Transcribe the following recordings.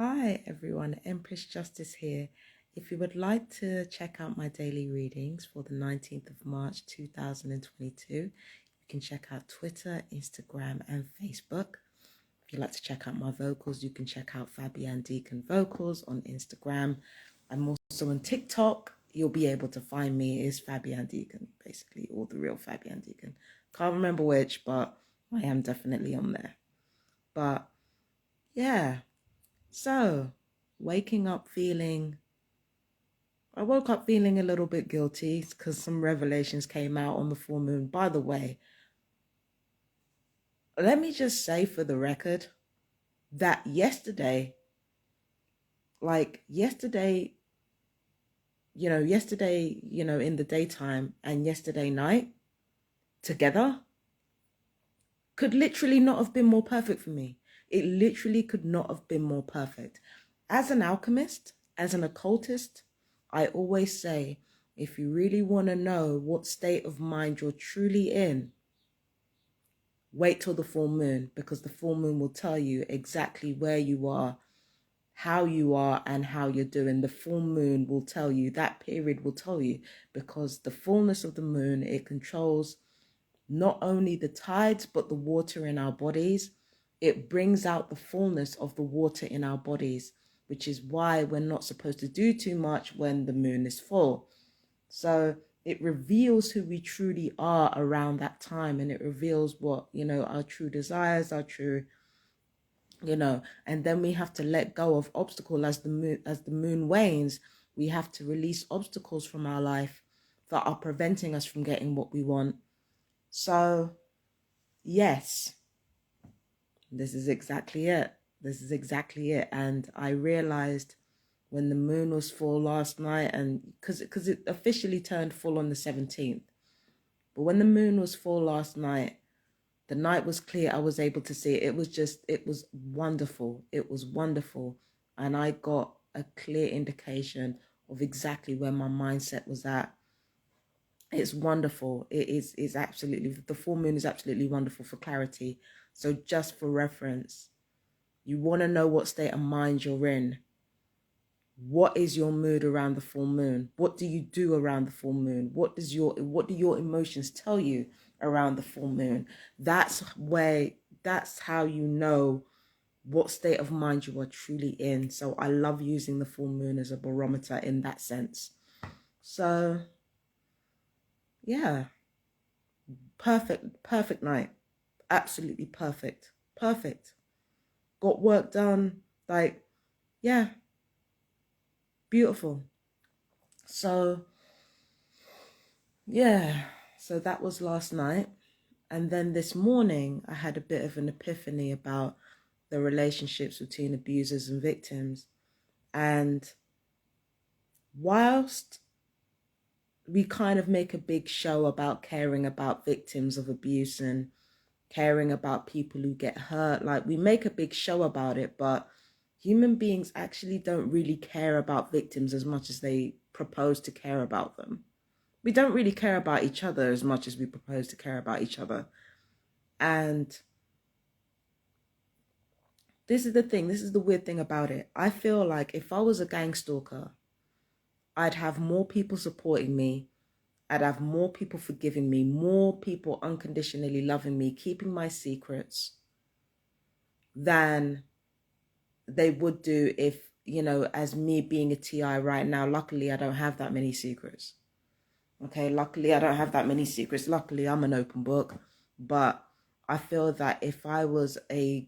Hi everyone, Empress Justice here. If you would like to check out my daily readings for the 19th of March 2022, you can check out Twitter, Instagram, and Facebook. If you'd like to check out my vocals, you can check out Fabian Deacon Vocals on Instagram. I'm also on TikTok. You'll be able to find me as Fabian Deacon, basically, or the real Fabian Deacon. Can't remember which, but I am definitely on there. But yeah. So, waking up feeling, I woke up feeling a little bit guilty because some revelations came out on the full moon. By the way, let me just say for the record that yesterday, in the daytime and yesterday night together could literally not have been more perfect for me. It literally could not have been more perfect. As an alchemist, as an occultist, I always say, if you really want to know what state of mind you're truly in, wait till the full moon, because the full moon will tell you exactly where you are, how you are, and how you're doing. The full moon will tell you, that period will tell you, because the fullness of the moon, it controls not only the tides, but the water in our bodies. It brings out the fullness of the water in our bodies, which is why we're not supposed to do too much when the moon is full. So it reveals who we truly are around that time, and it reveals what, our true desires, our true, and then we have to let go of obstacle as the moon wanes. We have to release obstacles from our life that are preventing us from getting what we want. So yes, this is exactly it. This is exactly it. And I realized when the moon was full last night, and because it officially turned full on the 17th, but when the moon was full last night, the night was clear. I was able to see it. It was wonderful. It was wonderful. And I got a clear indication of exactly where my mindset was at. It's wonderful. It's absolutely, the full moon is absolutely wonderful for clarity. So just for reference, you want to know what state of mind you're in. What is your mood around the full moon? What do you do around the full moon? What do your emotions tell you around the full moon? That's how you know what state of mind you are truly in. So I love using the full moon as a barometer in that sense. So yeah, perfect night. Absolutely perfect. Got work done. Like, yeah, beautiful. So yeah, so that was last night. And then this morning, I had a bit of an epiphany about the relationships between abusers and victims. And whilst we kind of make a big show about caring about victims of abuse and caring about people who get hurt, like we make a big show about it, but human beings actually don't really care about victims as much as they propose to care about them. We don't really care about each other as much as we propose to care about each other. And this is the thing, this is the weird thing about it. I feel like if I was a gang stalker, I'd have more people supporting me. I'd have more people forgiving me, more people unconditionally loving me, keeping my secrets than they would do if, as me being a TI right now. Luckily, I don't have that many secrets. Okay, luckily, I don't have that many secrets. Luckily, I'm an open book. But I feel that if I was a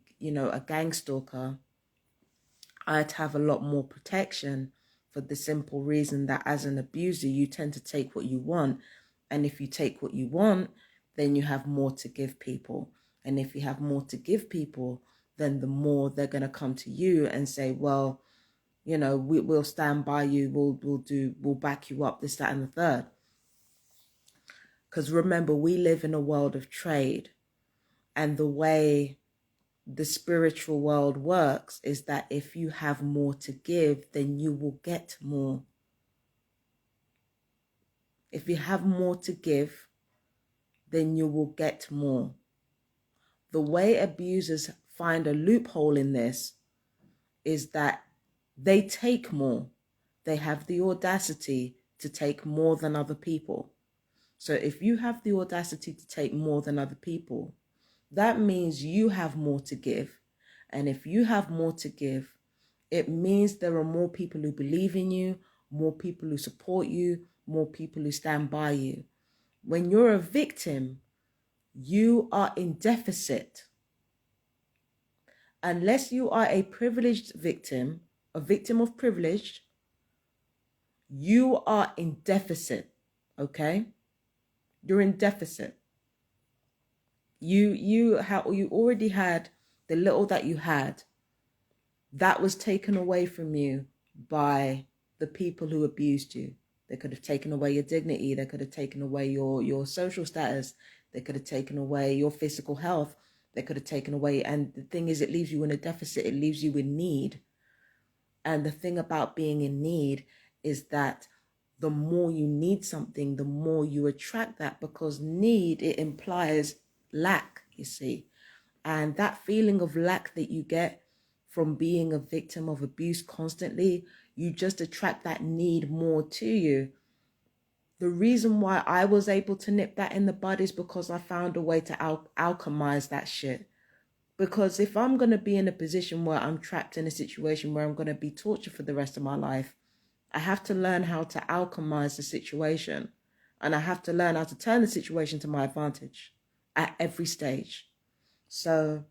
gang stalker, I'd have a lot more protection, for the simple reason that as an abuser, you tend to take what you want. And if you take what you want, then you have more to give people. And if you have more to give people, then the more they're going to come to you and say, well, we'll stand by you, we'll back you up, this, that, and the third. Because remember, we live in a world of trade, and the way the spiritual world works is that if you have more to give, then you will get more. If you have more to give, then you will get more. The way abusers find a loophole in this is that they take more. They have the audacity to take more than other people. So if you have the audacity to take more than other people, that means you have more to give. And if you have more to give, it means there are more people who believe in you, more people who support you, more people who stand by you. When you're a victim, you are in deficit. Unless you are a privileged victim, a victim of privilege, you are in deficit, okay? You're in deficit. You already had the little that you had. That was taken away from you by the people who abused you. They could have taken away your dignity. They could have taken away your social status. They could have taken away your physical health. They could have taken away. And the thing is, it leaves you in a deficit. It leaves you in need. And the thing about being in need is that the more you need something, the more you attract that, because need, it implies lack, you see. And that feeling of lack that you get from being a victim of abuse constantly, you just attract that need more to you. The reason why I was able to nip that in the bud is because I found a way to alchemize that shit. Because if I'm going to be in a position where I'm trapped in a situation where I'm going to be tortured for the rest of my life, I have to learn how to alchemize the situation. And I have to learn how to turn the situation to my advantage at every stage. So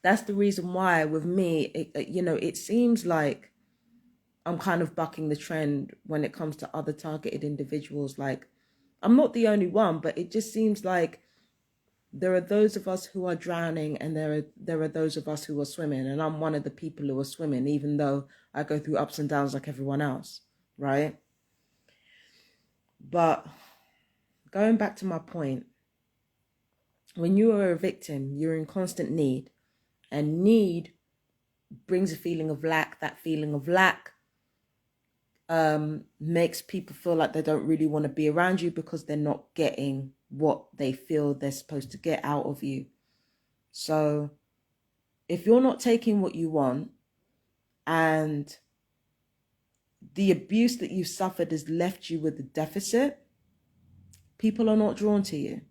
that's the reason why with me, it seems like I'm kind of bucking the trend when it comes to other targeted individuals. Like, I'm not the only one, but it just seems like there are those of us who are drowning and there are those of us who are swimming. And I'm one of the people who are swimming, even though I go through ups and downs like everyone else, right? But going back to my point, when you are a victim, you're in constant need. And need brings a feeling of lack. That feeling of lack makes people feel like they don't really want to be around you because they're not getting what they feel they're supposed to get out of you. So if you're not taking what you want and the abuse that you've suffered has left you with a deficit, people are not drawn to you.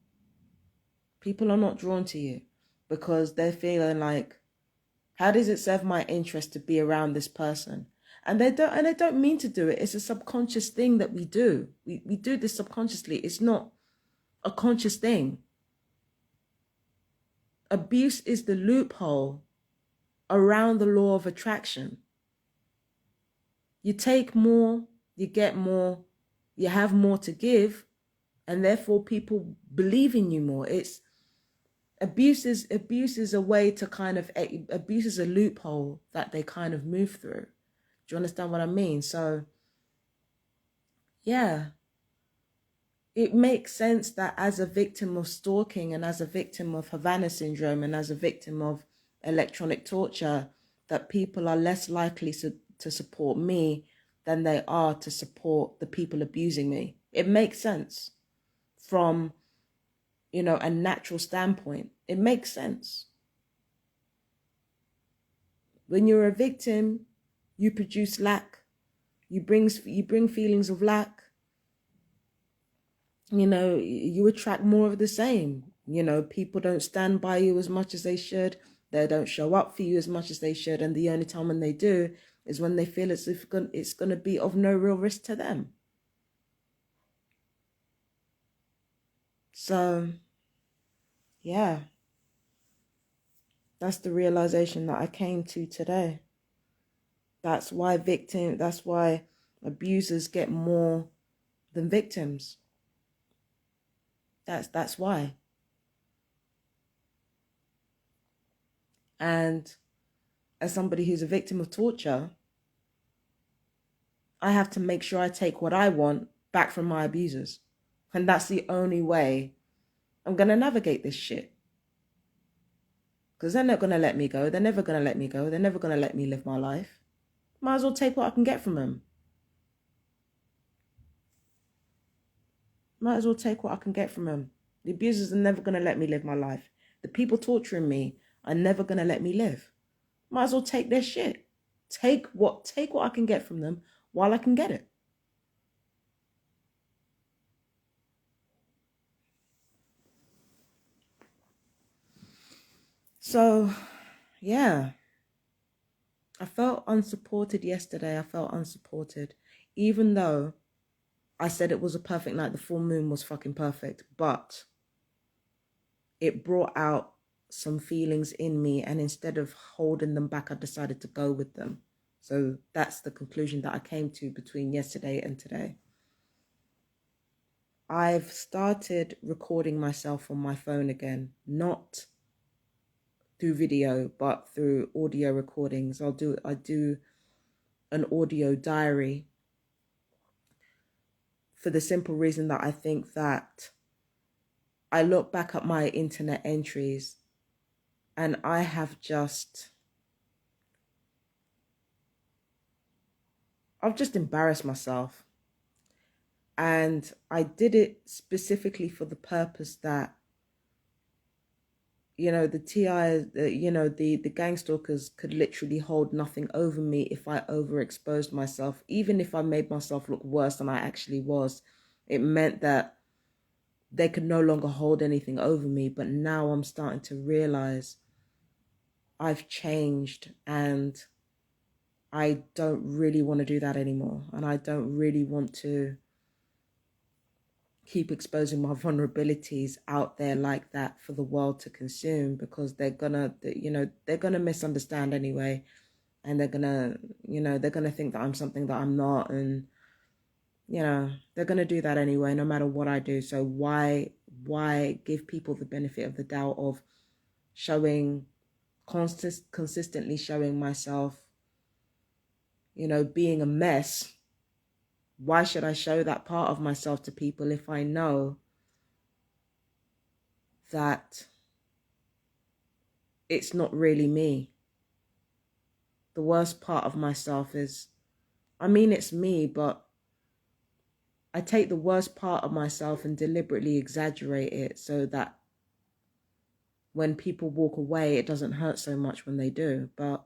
People are not drawn to you because they're feeling like, how does it serve my interest to be around this person? And they don't mean to do it. It's a subconscious thing that we do. We do this subconsciously. It's not a conscious thing. Abuse is the loophole around the law of attraction. You take more, you get more, you have more to give, and therefore people believe in you more. Abuse is a way to kind of, abuse is a loophole that they kind of move through. Do you understand what I mean? So, yeah, it makes sense that as a victim of stalking and as a victim of Havana syndrome and as a victim of electronic torture, that people are less likely to support me than they are to support the people abusing me. It makes sense from, a natural standpoint. It makes sense. When you're a victim, you produce lack. You bring feelings of lack. You attract more of the same. People don't stand by you as much as they should. They don't show up for you as much as they should. And the only time when they do is when they feel as if it's going to be of no real risk to them. So, yeah, that's the realization that I came to today. That's why abusers get more than victims. That's why. And as somebody who's a victim of torture, I have to make sure I take what I want back from my abusers. And that's the only way I'm going to navigate this shit. Because they're not going to let me go. They're never going to let me go. They're never going to let me live my life. Might as well take what I can get from them. Might as well take what I can get from them. The abusers are never going to let me live my life. The people torturing me are never going to let me live. Might as well take their shit. take what I can get from them while I can get it. So, yeah, I felt unsupported yesterday. I felt unsupported, even though I said it was a perfect night. The full moon was fucking perfect, but it brought out some feelings in me, and instead of holding them back, I decided to go with them. So that's the conclusion that I came to between yesterday and today. I've started recording myself on my phone again, not through video, but through audio recordings. I do an audio diary for the simple reason that I think that I look back at my internet entries and I've just embarrassed myself. And I did it specifically for the purpose that, you know, the TI, you know, the gang stalkers could literally hold nothing over me if I overexposed myself. Even if I made myself look worse than I actually was, it meant that they could no longer hold anything over me. But now I'm starting to realize I've changed, and I don't really want to do that anymore. And I don't really want to keep exposing my vulnerabilities out there like that for the world to consume, because they're gonna misunderstand anyway, and they're gonna think that I'm something that I'm not, and they're gonna do that anyway no matter what I do. So why give people the benefit of the doubt of showing consistently showing myself, being a mess? Why should I show that part of myself to people if I know that it's not really me? The worst part of myself is, it's me, but I take the worst part of myself and deliberately exaggerate it so that when people walk away, it doesn't hurt so much when they do. But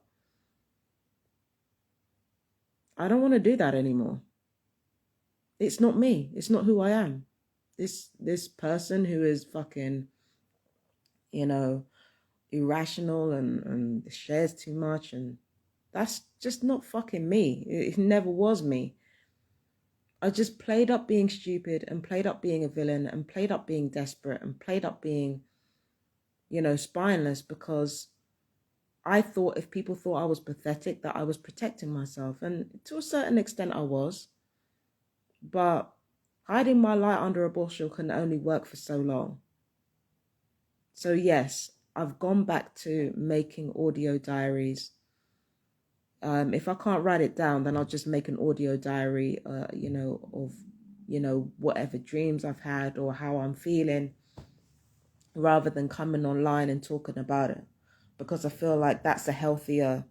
I don't want to do that anymore. It's not me. It's not who I am. This person who is fucking, irrational and shares too much, and that's just not fucking me. It never was me. I just played up being stupid, and played up being a villain, and played up being desperate, and played up being, spineless, because I thought if people thought I was pathetic, that I was protecting myself. And to a certain extent I was. But hiding my light under a bushel can only work for so long. So yes, I've gone back to making audio diaries. If I can't write it down, then I'll just make an audio diary, of, whatever dreams I've had or how I'm feeling, rather than coming online and talking about it, because I feel like that's a healthier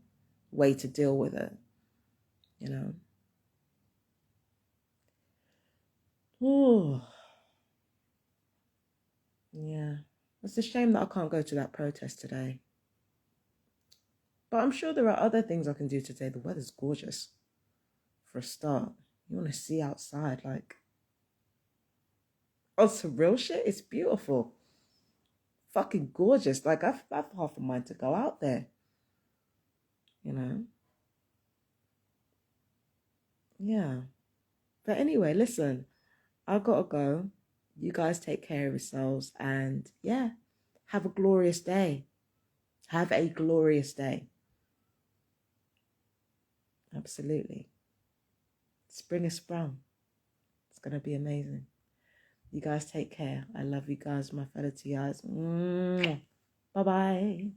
way to deal with it, Oh, yeah. It's a shame that I can't go to that protest today. But I'm sure there are other things I can do today. The weather's gorgeous, for a start. You want to see outside, like, oh, some real shit. It's beautiful, fucking gorgeous. Like I've half a mind to go out there. Yeah. But anyway, listen, I gotta go. You guys take care of yourselves, and yeah, have a glorious day. Have a glorious day. Absolutely. Spring is sprung. It's gonna be amazing. You guys take care. I love you guys, my fellow TIs. Bye bye.